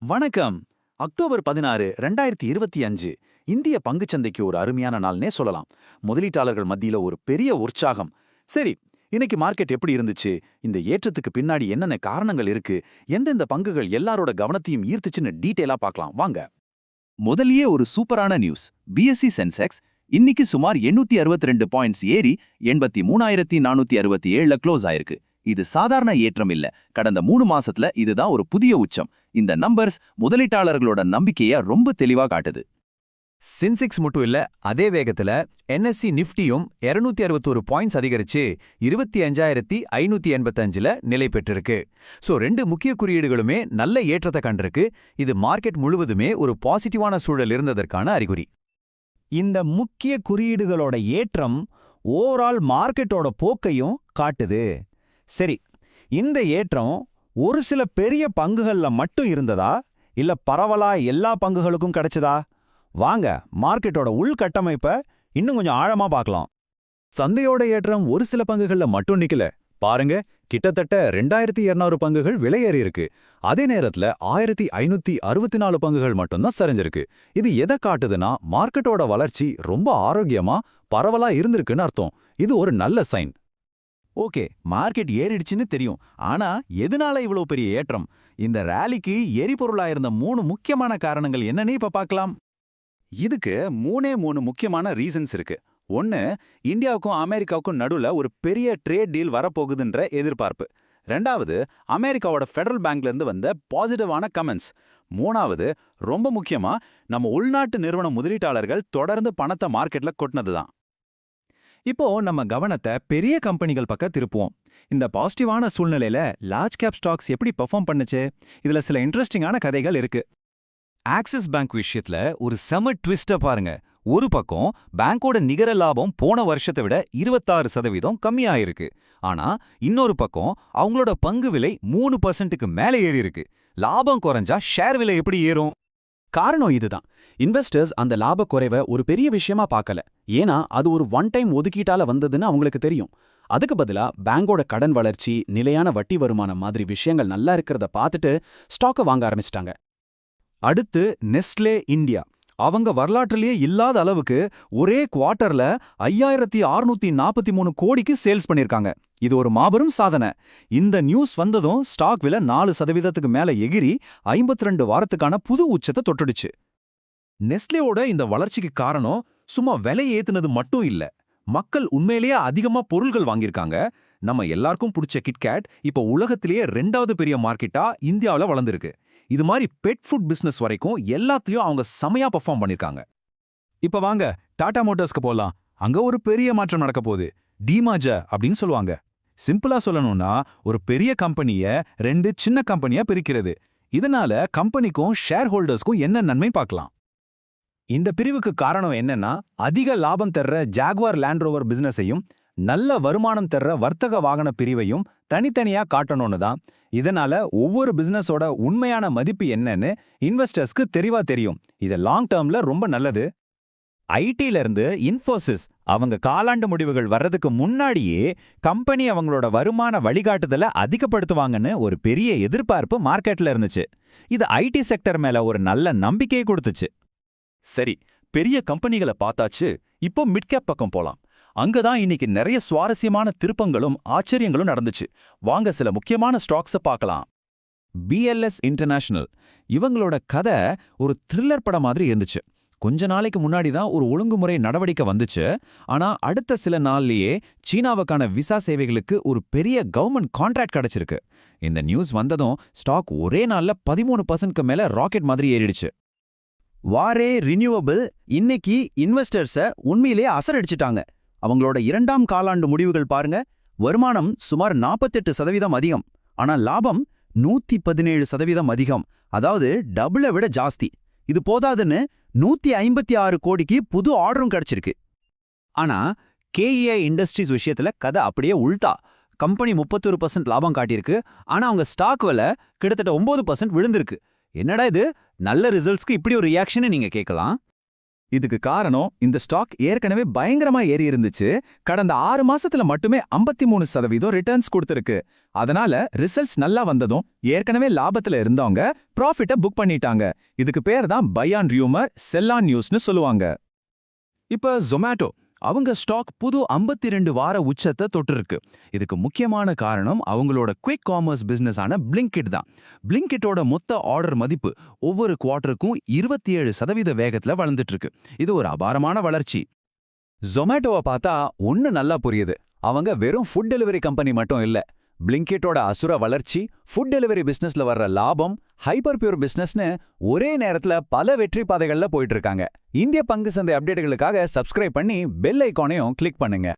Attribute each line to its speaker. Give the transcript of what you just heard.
Speaker 1: வணக்கம். அக்டோபர் 16, 2025 இந்திய பங்குச்சந்தைக்கு ஒரு அருமையான நாள்னே சொல்லலாம். முதலீட்டாளர்கள் மத்தியில ஒரு பெரிய உற்சாகம். சரி, இன்னைக்கு மார்க்கெட் எப்படி இருந்துச்சு? இந்த ஏற்றத்துக்கு பின்னாடி என்னென்ன காரணங்கள் இருக்கு? எந்தெந்த பங்குகள் எல்லாரோட கவனத்தையும் ஈர்த்துச்சுன்னு டீட்டெயிலா பார்க்கலாம் வாங்க.
Speaker 2: முதலியே ஒரு சூப்பரான நியூஸ். பிஎஸ்சி சென்செக்ஸ் இன்னைக்கு சுமார் 862 பாயிண்ட்ஸ் ஏறி 83,467ல க்ளோஸ் ஆயிருக்கு. இது சாதாரண ஏற்றம் இல்ல. கடந்த 3 மாசத்துல இதுதான் ஒரு புதிய உச்சம். இந்த நம்பர்ஸ் முதலீட்டாளர்களோட நம்பிக்கைய ரொம்ப தெளிவா காட்டுது.
Speaker 3: சென்செக்ஸ் மட்டும் இல்ல, அதே வேகத்துல என்எஸ்சி நிஃப்டியும் 261 பாயிண்ட்ஸ் அதிகரிச்சு 25,585ல நிலை பெற்றிருக்கு. சோ ரெண்டு முக்கிய குறியீடுகளுமே நல்ல ஏற்றத்தை கண்டிருக்கு. இது மார்க்கெட் முழுவதுமே ஒரு பாசிட்டிவான சூழல் இருந்ததற்கான அறிகுறி. இந்த முக்கிய குறியீடுகளோட ஏற்றம் ஓவரால் மார்க்கெட்டோட போக்கையும் காட்டுது. சரி, இந்த ஏற்றம் ஒரு சில பெரிய பங்குகள்ல மட்டும் இருந்ததா இல்ல பரவலா எல்லா பங்குகளுக்கும் கிடைச்சதா? வாங்க மார்க்கெட்டோட உள்கட்டமைப்பை இன்னும் கொஞ்சம் ஆழமா பார்க்கலாம்.
Speaker 1: சந்தையோட ஏற்றம் ஒரு சில பங்குகள்ல மட்டும் நிக்கல. பாருங்க, கிட்டத்தட்ட 2200 பங்குகள் விலையேறி இருக்கு. அதே நேரத்துல 1564 பங்குகள் மட்டும்தான் சரிஞ்சிருக்கு. இது எதை காட்டுதுன்னா, மார்க்கெட்டோட வளர்ச்சி ரொம்ப ஆரோக்கியமா பரவலா இருந்திருக்குன்னு அர்த்தம். இது ஒரு நல்ல சைன்.
Speaker 3: ஓகே, மார்க்கெட் ஏறிடுச்சுன்னு தெரியும். ஆனா எதனால இவ்வளவு பெரிய ஏற்றம்? இந்த ரேலிக்கு எரிபொருளாயிருந்த 3 முக்கியமான காரணங்கள் என்னன்னு இப்ப பார்க்கலாம்.
Speaker 1: இதுக்கு மூணு முக்கியமான ரீசன்ஸ் இருக்கு. ஒன்னு, இந்தியாவுக்கும் அமெரிக்காவுக்கும் நடுவுல ஒரு பெரிய ட்ரேட் டீல் வரப்போகுதுன்ற எதிர்பார்ப்பு. ரெண்டாவது, அமெரிக்காவோட ஃபெடரல் பேங்க்ல இருந்து வந்த பாசிட்டிவான கமெண்ட்ஸ். மூணாவது, ரொம்ப முக்கியமா, நம்ம உள்நாட்டு நிறுவன முதலீட்டாளர்கள் தொடர்ந்து பணத்தை மார்க்கெட்ல கொட்டினதுதான்.
Speaker 3: இப்போ நம்ம கவனத்தை பெரிய கம்பெனிகள் பக்கம் திருப்புவோம். இந்த பாசிட்டிவான சூழ்நிலையில லார்ஜ் கேப் ஸ்டாக்ஸ் எப்படி பெர்ஃபார்ம் பண்ணுச்சு? இதுல சில இன்ட்ரெஸ்டிங்கான கதைகள் இருக்கு. ஆக்சிஸ் பேங்க் விஷயத்துல ஒரு செம ட்விஸ்ட பாருங்க. ஒரு பக்கம் பேங்கோட நிகர லாபம் போன வருஷத்தை விட 26% கம்மியாயிருக்கு. ஆனா இன்னொரு பக்கம் அவங்களோட பங்கு விலை 3%க்கு மேல ஏறி இருக்கு. லாபம் குறைஞ்சா ஷேர் விலை எப்படி ஏறும்? காரணம் இதுதான். இன்வெஸ்டர்ஸ் அந்த லாப குறைவை ஒரு பெரிய விஷயமா பார்க்கல. ஏன்னா அது ஒரு ஒன் டைம் ஒதுக்கீட்டால வந்ததுன்னு அவங்களுக்கு தெரியும். அதுக்கு பதிலா பேங்கோட கடன் வளர்ச்சி, நிலையான வட்டி வருமானம் மாதிரி விஷயங்கள் நல்லா இருக்கிறத பார்த்துட்டு ஸ்டாக்கை வாங்க ஆரம்பிச்சிட்டாங்க. அடுத்து நெஸ்லே இந்தியா. அவங்க வரலாற்றிலேயே இல்லாத அளவுக்கு ஒரே குவார்ட்டர்ல 5643 கோடிக்கு சேல்ஸ் பண்ணிருக்காங்க. இது ஒரு மாபெரும் சாதனை. இந்த நியூஸ் வந்ததும் ஸ்டாக் விலை 4%க்கு மேல எகிரி 52 வாரத்துக்கான புது உச்சத்தை தொட்டுடுச்சு.
Speaker 1: நெஸ்லேவோட இந்த வளர்ச்சிக்கு காரணம் சும்மா விலை ஏத்துனது மட்டும் இல்ல. மக்கள் உண்மையிலேயே அதிகமா பொருள்கள் வாங்கியிருக்காங்க. நம்ம எல்லாருக்கும் பிடிச்ச கிட்கேட் இப்ப உலகத்திலேயே 2வது பெரிய மார்க்கெட்டா இந்தியாவுல வளர்ந்துருக்கு. இது மாதிரி பெட் ஃபுட் பிசினஸ் வரைக்கும் எல்லாத்துலயும் அவங்க செமையா பெர்ஃபார்ம் பண்ணிருக்காங்க.
Speaker 3: இப்ப வாங்க டாடா மோட்டார்ஸ்க்கு போலாம். அங்க ஒரு பெரிய மாற்றம் நடக்க போகுது. டிமார்ஜ் அப்படின்னு சொல்லுவாங்க. சிம்பிளா சொல்லணும்னா, ஒரு பெரிய கம்பெனிய 2 சின்ன கம்பெனியா பிரிக்கிறது. இதனால கம்பெனிக்கும் ஷேர் ஹோல்டர்ஸ்க்கும் என்ன நன்மை பார்க்கலாம். இந்த பிரிவுக்கு காரணம் என்னன்னா, அதிக லாபம் தர்ற ஜாகுவார் லேண்ட் ரோவர் பிசினஸையும் நல்ல வருமானம் தர்ற வர்த்தக வாகன பிரிவையும் தனித்தனியா காட்டணும்னு தான். இதனால ஒவ்வொரு பிசினஸோட உண்மையான மதிப்பு என்னன்னு இன்வெஸ்டர்ஸ்க்கு தெளிவா தெரியும். இது லாங் டேர்ம்ல ரொம்ப நல்லது. ஐடில இருந்து இன்ஃபோசிஸ் அவங்க காலாண்டு முடிவுகள் வர்றதுக்கு முன்னாடியே கம்பெனி அவங்களோட வருமான வழிகாட்டுதலை அதிகப்படுத்துவாங்கன்னு ஒரு பெரிய எதிர்பார்ப்பு மார்க்கெட்ல இருந்துச்சு. இது ஐடி செக்டர் மேல ஒரு நல்ல நம்பிக்கையை கொடுத்துச்சு.
Speaker 1: சரி, பெரிய கம்பெனிகளை பார்த்தாச்சு. இப்போ மிட்கேப் பக்கம் போலாம். அங்கதான் இன்னைக்கு நிறைய சுவாரஸ்யமான திருப்பங்களும் ஆச்சரியங்களும் நடந்துச்சு. வாங்க சில முக்கியமான ஸ்டாக்ஸை பார்க்கலாம்.
Speaker 3: BLS international. இவங்களோட கதை ஒரு த்ரில்லர் படம் மாதிரி இருந்துச்சு. கொஞ்ச நாளைக்கு முன்னாடி தான் ஒரு ஒழுங்குமுறை நடவடிக்கை வந்துச்சு. ஆனா அடுத்த சில நாள்லயே சீனாவுக்கான விசா சேவைகளுக்கு ஒரு பெரிய கவர்மெண்ட் கான்ட்ராக்ட் கிடைச்சிருக்கு. இந்த நியூஸ் வந்ததும் ஸ்டாக் ஒரே நாள்ல 13%க்கு மேல ராக்கெட் மாதிரி ஏறிடுச்சு. வாரே ரினியூவபிள் இன்னைக்கு இன்வெஸ்டர்ஸை உண்மையிலேயே அசரடிச்சிட்டாங்க. அவங்களோட 2ஆம் காலாண்டு முடிவுகள் பாருங்க. வருமானம் சுமார் 48% அதிகம். ஆனா லாபம் 117% அதிகம். அதாவது டபுளை விட ஜாஸ்தி. இது போதாதுன்னு 156 கோடிக்கு புது ஆர்டரும் கிடைச்சிருக்கு. ஆனா கேஇஐ இண்டஸ்ட்ரீஸ் விஷயத்துல கதை அப்படியே உள்டா. கம்பெனி 31% லாபம் காட்டியிருக்கு. ஆனா அவங்க ஸ்டாக் விலை கிட்டத்தட்ட 9% விழுந்திருக்கு. என்னடா இது, நல்ல ரிசல்ட்ஸ்க்கு இப்படி ஒரு ரியாக்ஷன் நீங்க கேட்கலாம். இதுக்கு காரணம் இந்த ஸ்டாக் ஏற்கனவே பயங்கரமா ஏறி இருந்துச்சு. கடந்த 6 மாசத்துல மட்டுமே 53% ரிட்டர்ன்ஸ் கொடுத்திருக்கு. அதனால ரிசல்ட்ஸ் நல்லா வந்ததும் ஏற்கனவே லாபத்துல இருந்தவங்க ப்ராஃபிட்ட புக் பண்ணிட்டாங்க. இதுக்கு பேர் தான் by on rumour, sell on நியூஸ்னு சொல்லுவாங்க.
Speaker 4: இப்ப ஜொமேட்டோ அவங்க ஸ்டாக் புது 52 வார உச்சத்தை தொட்டிருக்கு. இதுக்கு முக்கியமான காரணம் அவங்களோட குவிக் காமர்ஸ் பிசினஸ் ஆன பிளிங்கிட் தான். பிளிங்கிட்டோட மொத்த ஆர்டர் மதிப்பு ஒவ்வொரு குவார்ட்டருக்கும் 27% வேகத்துல வளர்ந்துட்டு இருக்கு. இது ஒரு அபாரமான வளர்ச்சி.
Speaker 1: ஜொமேட்டோவை பார்த்தா ஒன்னு நல்லா புரியுது. அவங்க வெறும் ஃபுட் டெலிவரி கம்பெனி மட்டும் இல்ல. பிளிங்கிட்டோட அசுர வளர்ச்சி, ஃபுட் டெலிவரி பிசினஸ்ல வர்ற லாபம், ஹைப்பர் பியூர் பிசினஸ்னு ஒரே நேரத்துல பல வெற்றி பாதைகள்ல போயிட்டு இருக்காங்க. இந்திய பங்கு சந்தை அப்டேட்டுகளுக்காக சப்ஸ்கிரைப் பண்ணி பெல் ஐகானையும் கிளிக் பண்ணுங்க.